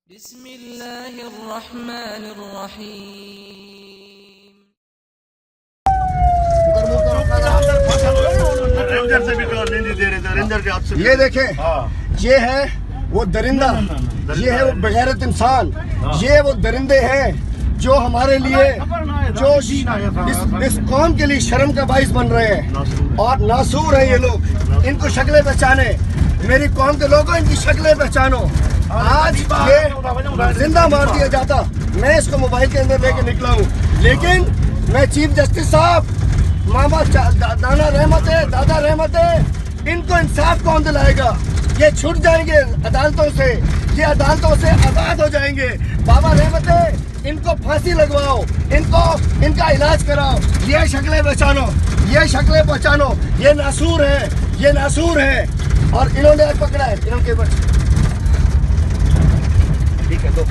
बिस्मिल्लाहिर्रहमानिर्रहीम। रेंजर से भी नहीं दे रहे थे, रेंजर के हाथ से। ये देखें, ये है वो दरिंदा, ये है वो बेगैरत इंसान, ये वो दरिंदे हैं जो हमारे लिए, जो इस कौम के लिए शर्म का बाइस बन रहे हैं और नासूर हैं ये लोग। इनको शक्लें पहचाने, मेरी कौम के लोगों इनकी शक्लें पहचानो। आज ये जिंदा मार दिया जाता, मैं इसको मोबाइल के अंदर लेके निकला हूँ, लेकिन मैं चीफ जस्टिस साहब, मामा दादा रहमत है, इनको इंसाफ कौन दिलाएगा? ये छूट जाएंगे अदालतों से, ये अदालतों से आजाद हो जाएंगे। बाबा रहमत है, इनको फांसी लगवाओ, इनका इलाज कराओ। ये शक्लें पहचानो, ये शक्लें पहचानो। ये नासूर है और इन्होंने आज पकड़ा है, इनके ऊपर ठीक है। तो